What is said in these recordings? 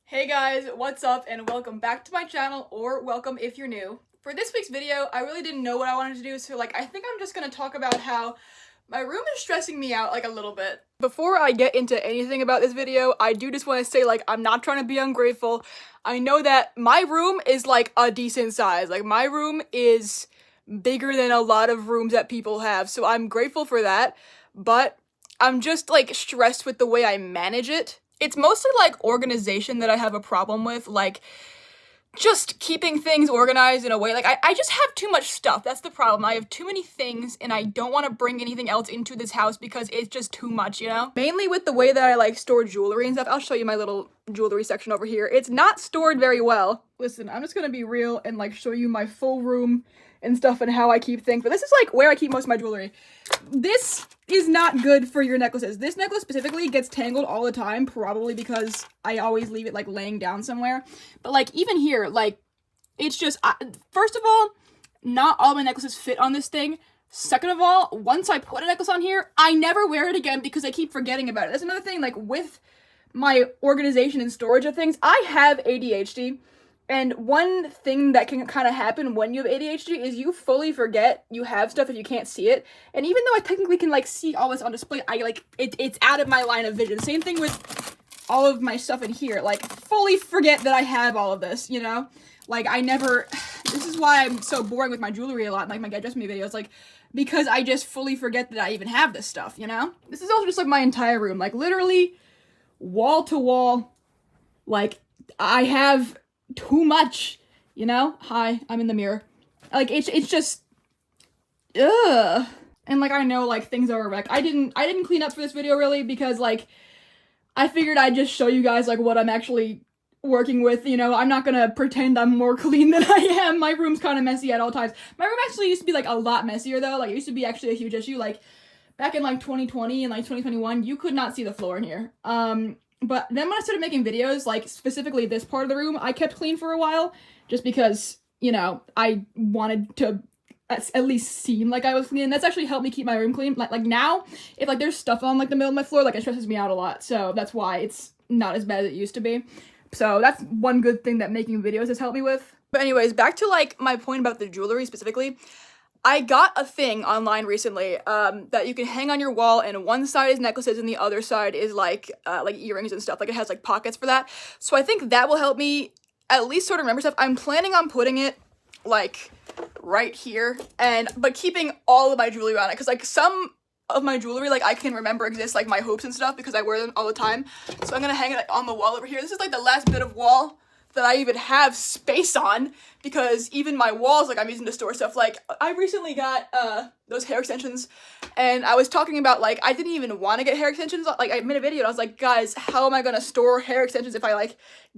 Hey guys, what's up and welcome back to my channel, or welcome if you're new. For this week's video, I really didn't know what I wanted to do, so I think I'm just gonna talk about how my room is stressing me out a little bit. Before I get into anything about this video, I do just want to say I'm not trying to be ungrateful. I know that my room is a decent size. My room is bigger than a lot of rooms that people have, so I'm grateful for that, but I'm just stressed with the way I manage it. It's mostly organization that I have a problem with, just keeping things organized in a way. I just have too much stuff. That's the problem. I have too many things and I don't want to bring anything else into this house because it's just too much, you know? Mainly with the way that I store jewelry and stuff. I'll show you my little jewelry section over here. It's not stored very well. Listen, I'm just gonna be real and show you my full room and stuff and how I keep things. But this is where I keep most of my jewelry. This is not good for your necklaces. This necklace specifically gets tangled all the time, probably because I always leave it laying down somewhere. But even here, it's just, first of all, not all my necklaces fit on this thing. Second of all, once I put a necklace on here, I never wear it again because I keep forgetting about it. That's another thing, with my organization and storage of things. I have ADHD. And one thing that can kind of happen when you have ADHD is you fully forget you have stuff if you can't see it. And even though I technically can see all this on display, it's out of my line of vision. Same thing with all of my stuff in here. Fully forget that I have all of this, you know? I never, this is why I'm so boring with my jewelry a lot, my Get Dressed Me videos, because I just fully forget that I even have this stuff, you know? This is also just my entire room, literally wall to wall, I have too much, you know? Hi, I'm in the mirror. It's just, ugh. And I know things are a wreck. I didn't clean up for this video really because I figured I'd just show you guys what I'm actually working with, you know? I'm not gonna pretend I'm more clean than I am. My room's kind of messy at all times. My room actually used to be a lot messier though. It used to be actually a huge issue. Back in 2020 and 2021, you could not see the floor in here. But then when I started making videos, specifically this part of the room, I kept clean for a while, just because, you know, I wanted to at least seem like I was clean. And that's actually helped me keep my room clean. Now, if there's stuff on the middle of my floor, it stresses me out a lot. So that's why it's not as bad as it used to be. So that's one good thing that making videos has helped me with. But anyways, back to my point about the jewelry specifically. I got a thing online recently that you can hang on your wall, and one side is necklaces and the other side is earrings and stuff. It has pockets for that. So I think that will help me at least sort of remember stuff. I'm planning on putting it right here, but keeping all of my jewelry around it, because some of my jewelry I can remember exists, my hoops and stuff, because I wear them all the time. So I'm gonna hang it on the wall over here. This is the last bit of wall that I even have space on, because even my walls I'm using to store stuff. I recently got those hair extensions, and I was talking about I didn't even want to get hair extensions. I made a video and I was like, guys, how am I gonna store hair extensions if I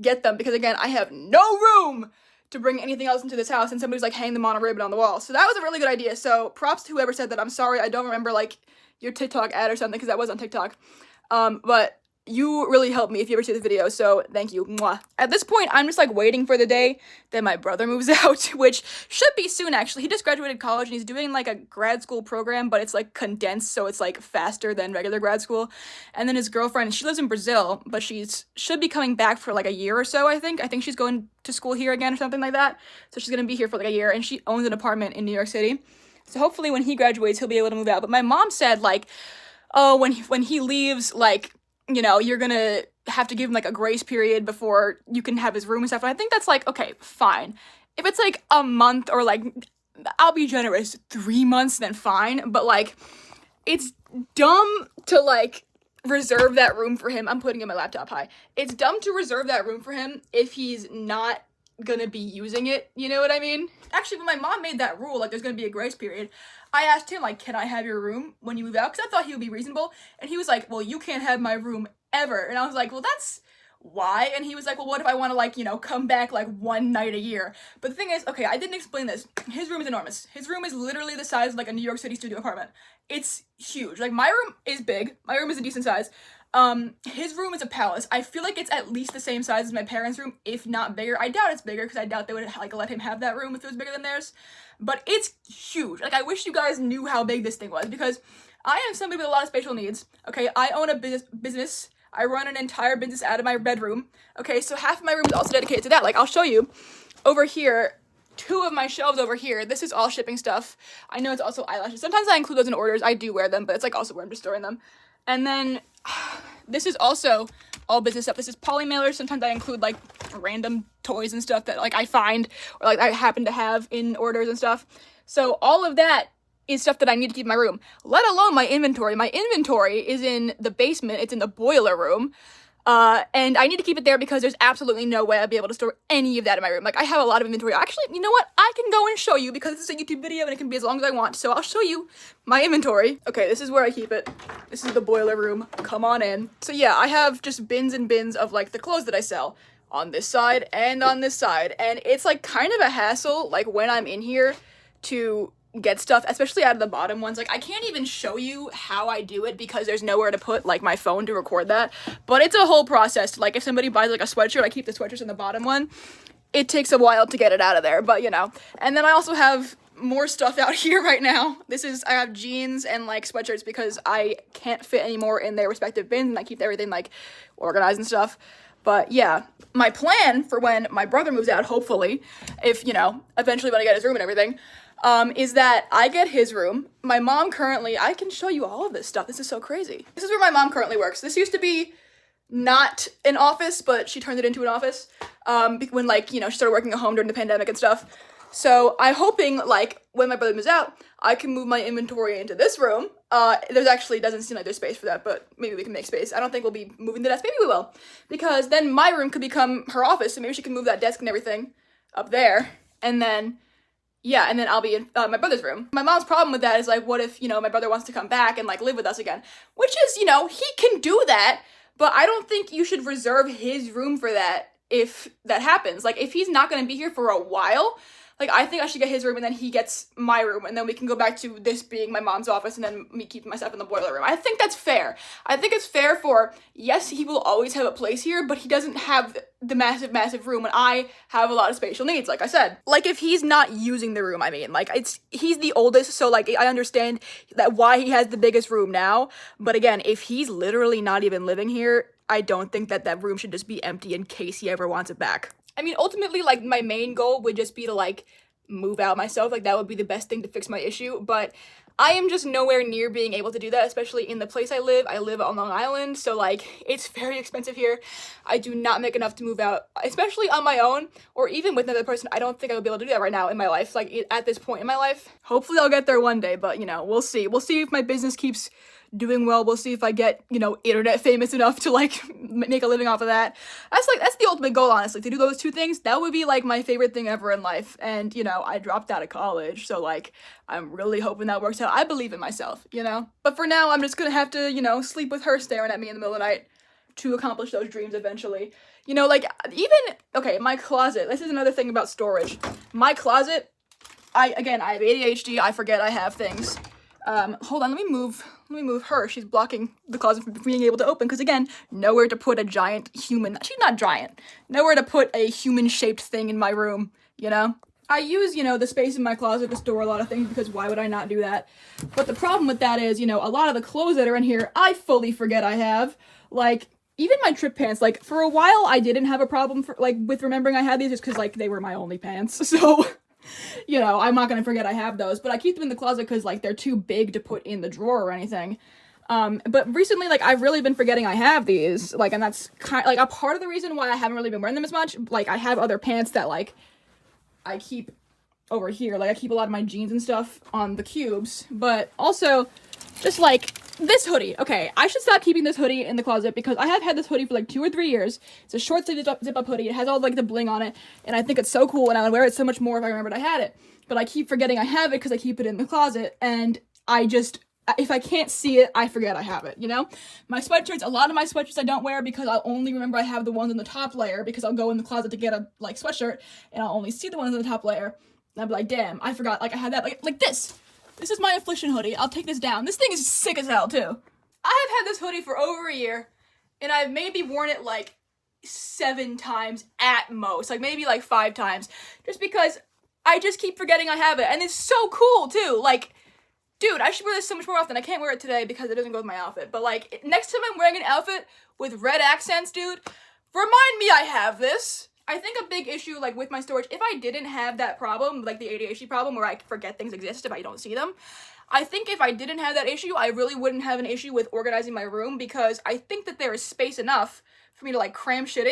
get them? Because again, I have no room to bring anything else into this house, and somebody's hang them on a ribbon on the wall. So that was a really good idea. So props to whoever said that. I'm sorry, I don't remember your TikTok ad or something, because that was on TikTok. But you really helped me if you ever see this video, so thank you. Mwah. At this point, I'm just waiting for the day that my brother moves out, which should be soon actually. He just graduated college and he's doing a grad school program, but it's condensed, so it's faster than regular grad school. And then his girlfriend, she lives in Brazil, but should be coming back for a year or so, I think. I think she's going to school here again or something like that. So she's gonna be here for a year, and she owns an apartment in New York City. So hopefully when he graduates, he'll be able to move out. But my mom said oh, when he leaves, you know, you're gonna have to give him a grace period before you can have his room and stuff. And I think that's okay, fine. If it's a month, or I'll be generous, 3 months, then fine. But it's dumb to reserve that room for him. I'm putting in my laptop, hi. It's dumb to reserve that room for him if he's not gonna be using it, you know what I mean? Actually, when my mom made that rule, there's gonna be a grace period, I asked him, can I have your room when you move out? Because I thought he would be reasonable. And he was like, well, you can't have my room ever. And I was like, well, that's why? And he was like, well, what if I want to, you know, come back, one night a year? But the thing is, okay, I didn't explain this. His room is enormous. His room is literally the size of, a New York City studio apartment. It's huge. My room is big. My room is a decent size. His room is a palace. I feel it's at least the same size as my parents' room, if not bigger. I doubt it's bigger, because I doubt they would, let him have that room if it was bigger than theirs. But it's huge. I wish you guys knew how big this thing was, because I am somebody with a lot of spatial needs. Okay, I own a business. I run an entire business out of my bedroom. Okay, so half of my room is also dedicated to that. Like, I'll show you over here, 2 of my shelves over here. This is all shipping stuff. I know it's also eyelashes. Sometimes I include those in orders. I do wear them, but it's like also where I'm just storing them. And then this is also all business stuff. This is poly mailers. Sometimes I include like random toys and stuff that like I find or like I happen to have in orders and stuff. So all of that is stuff that I need to keep in my room, let alone my inventory. My inventory is in the basement. It's in the boiler room. And I need to keep it there because there's absolutely no way I'd be able to store any of that in my room. Like, I have a lot of inventory. Actually, you know what? I can go and show you because this is a YouTube video and it can be as long as I want. So I'll show you my inventory. Okay, this is where I keep it. This is the boiler room. Come on in. So yeah, I have just bins and bins of like the clothes that I sell on this side and on this side. And it's like kind of a hassle, like when I'm in here to get stuff, especially out of the bottom ones. Like, I can't even show you how I do it because there's nowhere to put like my phone to record that, but it's a whole process. Like, if somebody buys like a sweatshirt, I keep the sweatshirts in the bottom one. It takes a while to get it out of there, but you know. And then I also have more stuff out here right now. I have jeans and like sweatshirts because I can't fit anymore in their respective bins, and I keep everything like organized and stuff. But yeah, my plan for when my brother moves out, hopefully, if, you know, eventually when I get his room and everything, is that I get his room. My mom currently, I can show you all of this stuff. This is so crazy. This is where my mom currently works. This used to be not an office, but she turned it into an office, when, like, you know, she started working at home during the pandemic and stuff. So I'm hoping, like, when my brother moves out, I can move my inventory into this room. There's actually, doesn't seem like there's space for that, but maybe we can make space. I don't think we'll be moving the desk. Maybe we will. Because then my room could become her office, so maybe she can move that desk and everything up there. And then, yeah, and then I'll be in my brother's room. My mom's problem with that is, like, what if, you know, my brother wants to come back and, like, live with us again? Which is, you know, he can do that, but I don't think you should reserve his room for that if that happens. Like, if he's not going to be here for a while, like, I think I should get his room and then he gets my room, and then we can go back to this being my mom's office and then me keeping myself in the boiler room. I think that's fair. I think it's fair for, yes, he will always have a place here, but he doesn't have the massive, massive room, and I have a lot of spatial needs, like I said. Like, if he's not using the room, I mean, like, he's the oldest, so, like, I understand that why he has the biggest room now, but again, if he's literally not even living here, I don't think that that room should just be empty in case he ever wants it back. I mean, ultimately, like, my main goal would just be to, like, move out myself. Like, that would be the best thing to fix my issue, but I am just nowhere near being able to do that, especially in the place I live. I live on Long Island, so, like, it's very expensive here. I do not make enough to move out, especially on my own, or even with another person. I don't think I would be able to do that right now in my life, like, at this point in my life. Hopefully I'll get there one day, but, you know, we'll see. We'll see if my business keeps doing well. We'll see if I get, you know, internet famous enough to, like, make a living off of that. That's the ultimate goal, honestly, to do those 2 things. That would be, like, my favorite thing ever in life. And, you know, I dropped out of college, so, like, I'm really hoping that works out. I believe in myself, you know? But for now, I'm just gonna have to, you know, sleep with her staring at me in the middle of the night to accomplish those dreams eventually. You know, like, okay, my closet. This is another thing about storage. My closet, I have ADHD. I forget I have things. Hold on, let me move her. She's blocking the closet from being able to open, because again, nowhere to put a giant human, she's not giant, nowhere to put a human-shaped thing in my room, you know? I use, you know, the space in my closet to store a lot of things, because why would I not do that? But the problem with that is, you know, a lot of the clothes that are in here, I fully forget I have. Like, even my trip pants, like, for a while, I didn't have a problem with remembering I had these, just because, like, they were my only pants, so you know, I'm not gonna forget I have those, but I keep them in the closet because, like, they're too big to put in the drawer or anything. But recently, like, I've really been forgetting I have these, like, and that's kind of, like, a part of the reason why I haven't really been wearing them as much. Like, I have other pants that, like, I keep over here. Like, I keep a lot of my jeans and stuff on the cubes, but also, just, like, this hoodie. Okay, I should stop keeping this hoodie in the closet because I have had this hoodie for like 2 or 3 years. It's a short sleeve zip-up hoodie. It has all like the bling on it, and I think it's so cool, and I would wear it so much more if I remembered I had it. But I keep forgetting I have it because I keep it in the closet, and if I can't see it, I forget I have it, you know? My sweatshirts, a lot of my sweatshirts I don't wear because I'll only remember I have the ones on the top layer, because I'll go in the closet to get a, like, sweatshirt, and I'll only see the ones on the top layer, and I'll be like, damn, I forgot, like, I had that, like this. This is my Affliction hoodie. I'll take this down. This thing is sick as hell, too. I have had this hoodie for over a year, and I've maybe worn it, like, 7 times at most. Like, maybe, like, 5 times. Just because I just keep forgetting I have it. And it's so cool, too. Like, Dude, I should wear this so much more often. I can't wear it today because it doesn't go with my outfit. But like, next time I'm wearing an outfit with red accents, dude, remind me I have this. I think a big issue, like, with my storage, if I didn't have that problem, like the ADHD problem where I forget things exist if I don't see them, I think if I didn't have that issue, I really wouldn't have an issue with organizing my room, because I think that there is space enough for me to, like, cram shit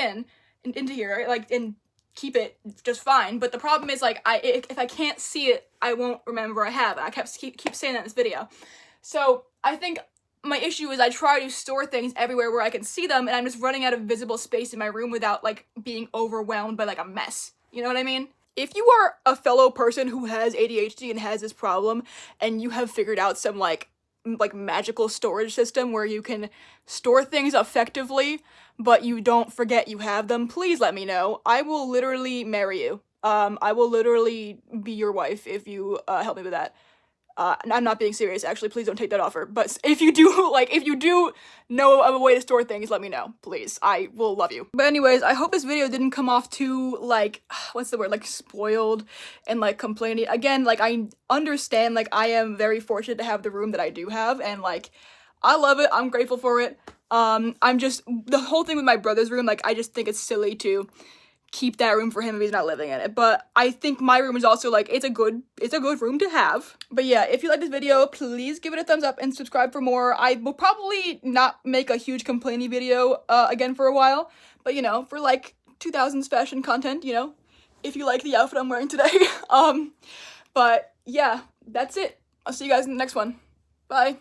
into here, like, and keep it just fine. But the problem is, like, if I can't see it, I won't remember I have it. I keep saying that in this video. So I think my issue is I try to store things everywhere where I can see them, and I'm just running out of visible space in my room without, like, being overwhelmed by, like, a mess. You know what I mean? If you are a fellow person who has ADHD and has this problem, and you have figured out some, like magical storage system where you can store things effectively, but you don't forget you have them, please let me know. I will literally marry you. I will literally be your wife if you help me with that. I'm not being serious, actually, please don't take that offer. But if you do, like, if you do know of a way to store things, let me know, please. I will love you. But anyways, I hope this video didn't come off too, like, what's the word, like, spoiled and, like, complaining. Again, like, I understand, like, I am very fortunate to have the room that I do have, and, like, I love it, I'm grateful for it. I'm just, the whole thing with my brother's room, like, I just think it's silly to keep that room for him if he's not living in it. But I think my room is also, like, it's a good room to have. But yeah, if you like this video, please give it a thumbs up and subscribe for more. I will probably not make a huge complaining video again for a while, but you know, for like 2000s fashion content, you know, if you like the outfit I'm wearing today. But yeah, that's it. I'll see you guys in the next one. Bye.